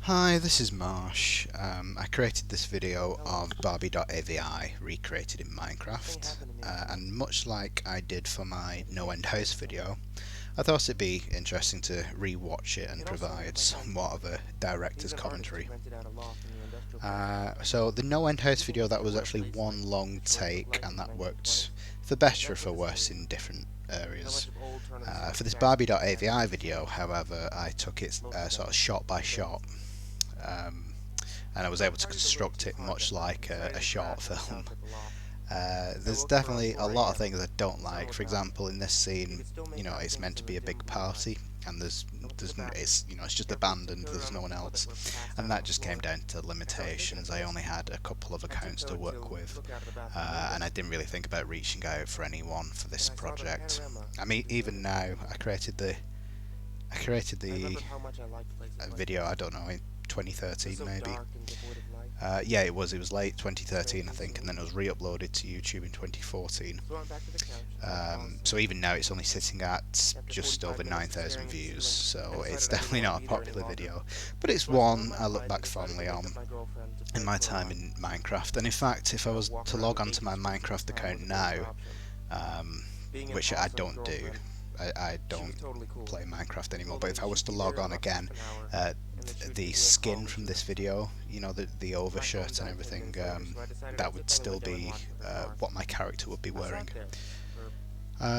Hi, this is Marsh. I created this video of Barbie.avi recreated in Minecraft, and much like I did for my No End House video, I thought it'd be interesting to re-watch it and provide somewhat of a director's commentary. So the No End House video, that was actually one long take, and that worked for better or for worse in different areas. For this Barbie.avi video, however, I took it sort of shot by shot, and I was able to construct it much like a short film. There's definitely a lot of things I don't like. For example, in this scene, it's meant to be a big party, and it's just abandoned. There's no one else, and that just came down to limitations. I only had a couple of accounts to work with, and I didn't really think about reaching out for anyone for this project. I mean, even now, I created the video, I don't know, in 2013 maybe. Yeah, it was late 2013, I think, and then it was re-uploaded to YouTube in 2014. So even now it's only sitting at just over 9,000 views, so it's definitely not a popular video, but it's one I look back fondly on in my time in Minecraft. And in fact, if I was to log onto my Minecraft account now, which I don't do, I don't play Minecraft anymore, but if I was to log on again, the skin from this video, the overshirt and everything, that would still be what my character would be wearing.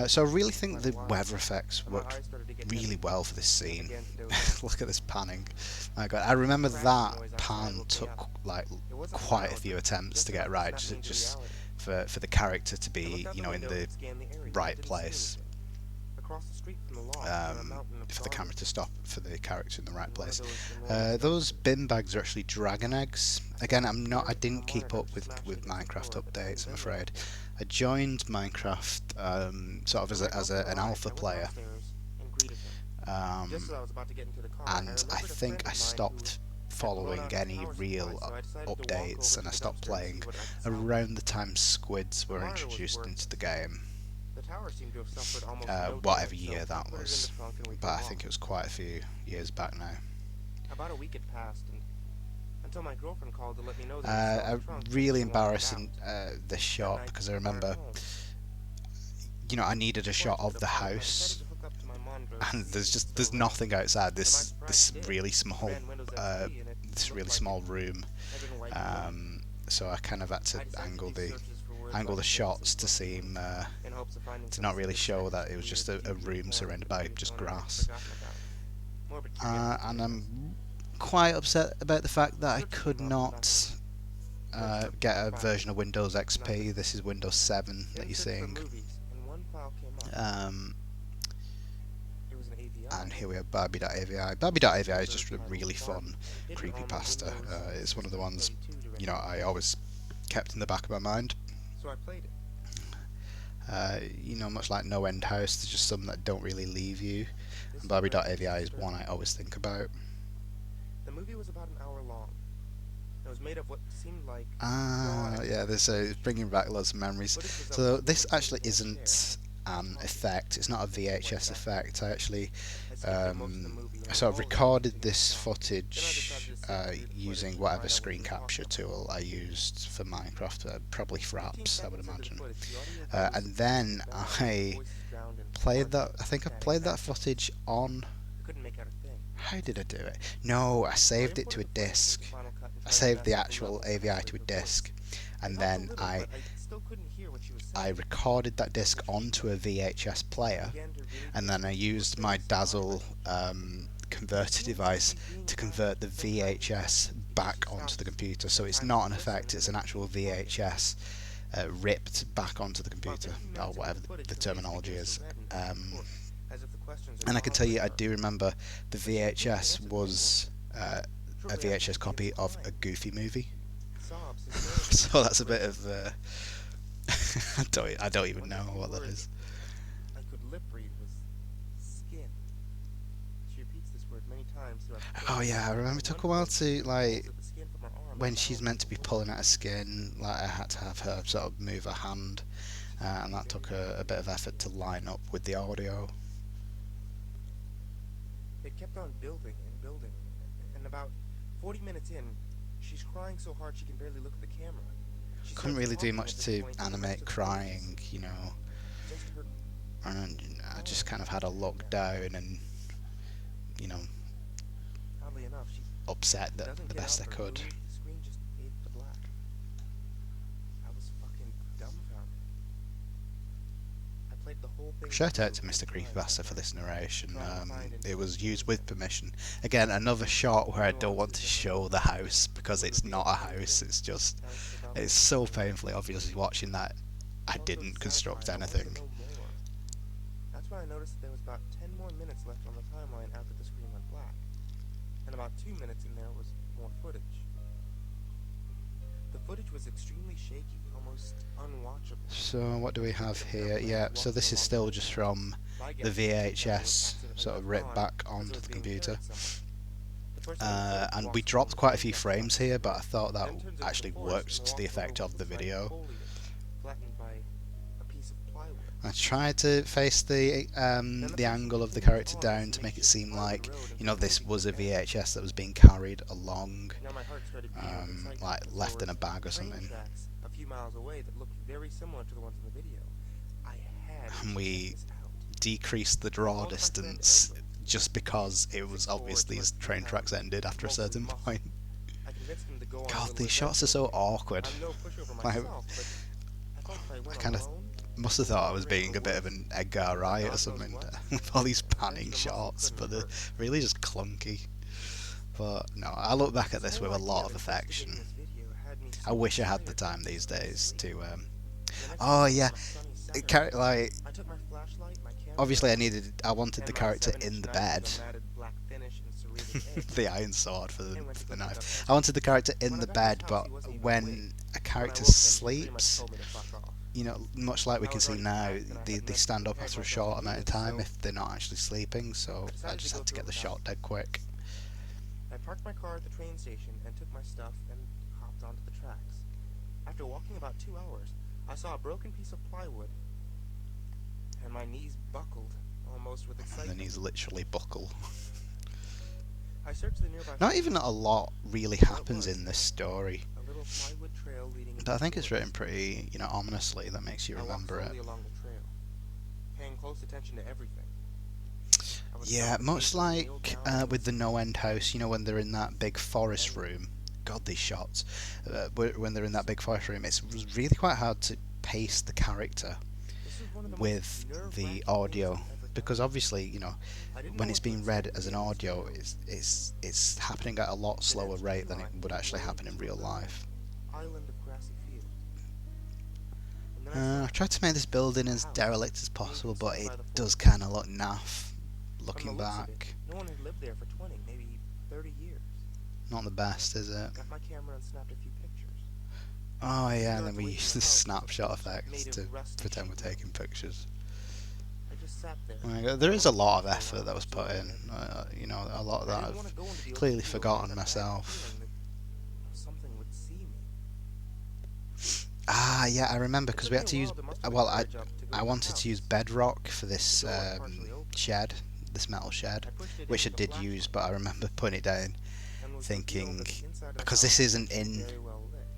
So I really think the weather effects worked really well for this scene. Look at this panning. My God, I remember that pan took like quite a few attempts to get right, just for the character to be, in the right place. For the camera to stop for the character in the right place. Those bin bags are actually dragon eggs. Again, I didn't keep up with Minecraft updates, I'm afraid. I joined Minecraft sort of as an alpha player, and I think I stopped following any real updates, and I stopped playing around the time squids were introduced into the game. Whatever year that was, but I think it was quite a few years back now. Really embarrassing, this shot, because I remember, I needed a shot of the house, and there's nothing outside this really small room. So I kind of had to angle the shots to seem to not really show that it was just a room surrounded by just grass. And I'm quite upset about the fact that I could not get a version of Windows XP. This is Windows 7 that you're seeing. And here we have Barbie.avi. Barbie.avi is just a really fun creepypasta. It's one of the ones, I always kept in the back of my mind. Much like No End House, there's just some that don't really leave you. And Barbie.avi is one I always think about. The movie was about an hour long. It was made of what seemed like yeah, it's bringing back lots of memories. So this actually isn't an effect. It's not a VHS effect. I actually sort of recorded this footage using whatever screen capture tool I used for Minecraft, probably Fraps, I would imagine. And then I played that. I think I played that footage on. How did I do it? No, I saved it to a disc. I saved the actual AVI to a disc, and then I recorded that disc onto a VHS player, and then I used my Dazzle converter device to convert the VHS back onto the computer. So it's not an effect, it's an actual VHS ripped back onto the computer, or whatever the terminology is. And I can tell you, I do remember the VHS was a VHS copy of a Goofy movie. So that's a bit of I don't even know what that is. Oh yeah, I remember it took a while to when she's meant to be pulling out her skin, I had to have her sort of move her hand, and that took a bit of effort to line up with the audio. It kept on building and building, and about 40 minutes in, she's crying so hard she can barely look at the camera. She Couldn't starts really do talking at much this to point, and the rest animate of the footage is crying, you know. just her And I just crying kind of had a in look that down scene. and, you know, Oddly enough, she upset that doesn't the get best up I or could. move. The screen just fades to black. I was fucking dumbfounded. I played the whole thing Shout out through to 8 Mr. times that Creepypasta for night, this narration. trying to find and It fit was used scenes with that permission. Again, another shot where I don't want to nuances of her show the life house because would it's not reveal a house. everything It's just, else about it's this so girl that painfully obviously watching that I I felt so didn't construct dissatisfied. I wanted to anything. know more. That's when I noticed that there was about 10 more minutes left on the timeline after the screen went black, and about 2 minutes in there was more footage. The footage was extremely shaky, almost unwatchable. So what do we It have depicted a pair of here? Yeah, legs so walking this is along the still just hillside. from My the guess is that the camera was VHS accidentally sort of left ripped on back as it onto was the being computer. carried somewhere. The person in the footage And we walks along dropped the quite a train few tracks frames opposite here, the but I road, thought that then turns into the actually forest and worked to the walks effect over of the hillside video. foliage, flattened by a piece of plywood. I tried to face Then the the person angle of the continues character on this down to make it makeshift seem plywood like, road you into know, a this moving was a quick end. VHS that was being carried along, Now my heart started beating with excitement, like because there left in were a bag or train something. tracks a few miles away that looked very similar to the ones in the video. I had And to check we this out. decreased the I draw called my friend distance Edward. just because He's it was 6'4", obvious these 203 train tracks pounds, ended after a mostly certain muscle. point. I convinced him to go on a God, little these shots are adventure with so me. awkward. I'm no pushover Like, myself, but I felt if I I went kind of alone, must have it would thought I make the was trip being a go bit of worse. an Edgar Or Wright or God knows something what. with all these An panning extra muscle shots, couldn't but they're hurt. really just clunky. But no, I look back at This this whole with a idea lot of of affection. investigating this video had me I so wish I had the inspired that I time these couldn't days sleep. to. And the next Oh morning yeah, on a sunny Saturday, like I took my flashlight, my camera, obviously I wanted the and my character 7-inch in the knife with bed. a matted black finish and serrated edge, The iron sword for and went to the go pick up knife. I Ezra. wanted the character in When I the got to his bed, house, but he wasn't even when awake. a When I character woke him, he pretty much sleeps, told me to fuck off. you know, much like we I can was see already now, packed, and I had they mentally stand up prepared after a myself to short do amount of this, time so if they're not actually sleeping. So I I decided to just go had to through get with the the shot house. dead quick. I parked my car at the train station and took my stuff and hopped onto the tracks. After walking about 2 hours, I saw a broken piece of plywood, and my knees buckled, almost with And then excitement. he's literally buckle. I searched the nearby Not even forest, a lot really and there it happens was, in this story, a little plywood trail leading into but I the think it's written forest. pretty, you know, ominously. That makes you I walked remember it. slowly along the trail, paying close attention to everything. I would Yeah, stop much occasionally, kneel like down, and with the listen. No End House, you know, when they're in that big forest And room. God, these shots. When they're in that big forest room, it's really quite hard to pace the character this was one of the most with the nerve-wracking things audio I've ever done. because obviously, you know, I didn't know when it's what to being expect read when as an getting this audio, video. it's happening at a lot It slower ends with rate than it Eli would giving actually way happen in to a real little life. island of grassy field. And then I saw I tried to make this building a as house derelict as being possible, but constructed it by the does forest. kind of look naff From the looking looks of it, back. no one had lived there for 20, maybe 30 years. Not the best, is it? Got my camera and snapped a few pictures. Oh A few yeah, and then yards we away from use the the house was a snapshot porch effects made of to rusty pretend we're sheet metal. taking pictures. I just sat there, Oh my God, there is a alone lot of for a effort while, that was put absorbing in. it. You know, a lot of I that didn't want to I've go into the open clearly field. I forgotten had a bad myself. feeling that something would see me. Ah, yeah, I remember It because took we me had a to use. while to muster the Well, courage up to go I to the wanted to use house. bedrock for The this door was partially open. shed, this metal shed, I pushed it in which I with a did use, flashlight but I remember putting it down, and was revealed thinking that the inside of the because house this was isn't actually in very well lit.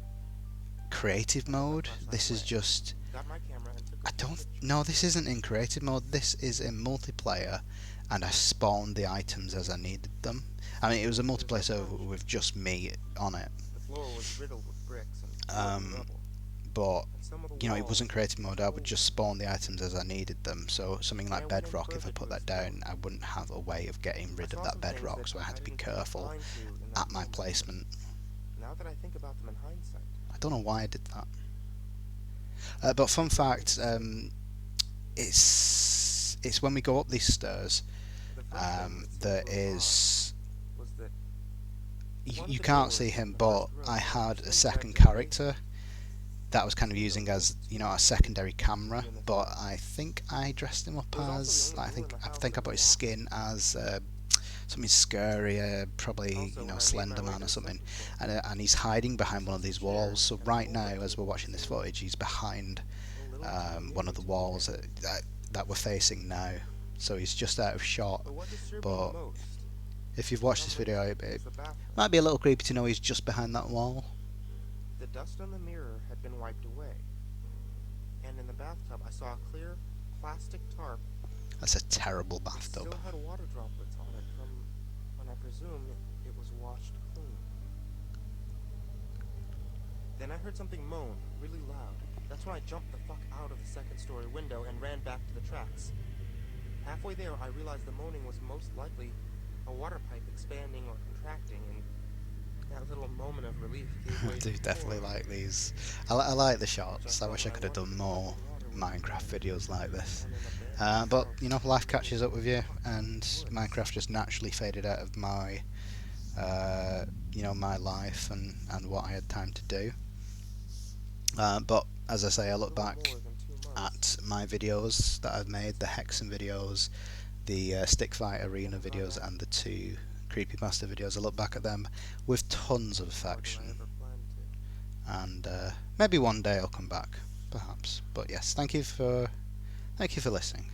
creative I put my mode. flashlight This is away, just. got my camera, and took a I few don't. pictures. No, this isn't in creative mode. This is in multiplayer, and I spawned the items as I needed them. I mean, it was a There was multiplayer no server furniture. with just me on it. The floor was riddled with bricks and woven Um, rubble, but and some of the you know, it walls wasn't creative mode. were I would just folded. spawn the items as I needed them. So something When I like went in bedrock, if I further put to that explore, down, I wouldn't have a way of getting I rid of saw that some things bedrock. that So I had I to be didn't take a careful mind to in that at my moment, but placement. now that I think about them in hindsight, I don't know why I did that. But fun they made fact, sense. it's when we go up these stairs. The first thing that seemed a There little odd is was that one of you the can't see doors him, in the but first room I had had a twin second beds in the character basement. that I was kind of The window using looked as, you know, too a big secondary to camera. be in this But house. I think I dressed him up It was also the as, only like, door in the I house think that I was put his locked. skin as something scary, probably, Also, you know, when I made my Slender way Man to or the something, second floor, and he's hiding I behind one of sensed a these walls. chair So and a right now, fold-up as we're table in the watching this ceiling, footage, he's behind a little too one nearly of the to be walls there. that we're facing now. So he's just out of shot, But what disturbed me but most If you've For watched some this video, reason, it it was the bathtub. might be a little creepy to know he's just behind that wall. The dust on the mirror had been wiped away, and in the bathtub I saw a clear plastic tarp. That's a terrible It bathtub. still had water droplets on it from when I presume it was washed clean. Then I heard something moan, really loud. That's when I jumped the fuck out of the second-story window and ran back to the tracks. Halfway there, I realized the moaning was most likely a water pipe expanding or contracting, and that little moment of relief gave I way do to definitely horror, like these. I like the which I shots. I felt wish I when I could have wondered done if the more underwater world Minecraft videos like this. and an abandoned But house you know, life really catches up with you, fucking and woods. Minecraft just naturally faded out of my, my life and what I had time to do. But as I say, I A look little back more than 2 months, at my videos that I've made, the Hexen videos, the Stick Fight and Arena I'm not videos, mad. and the two Creepypasta videos. I look back at them with tons of More than I affection, ever planned to. and maybe one day I'll come back, perhaps. But yes, thank you for listening.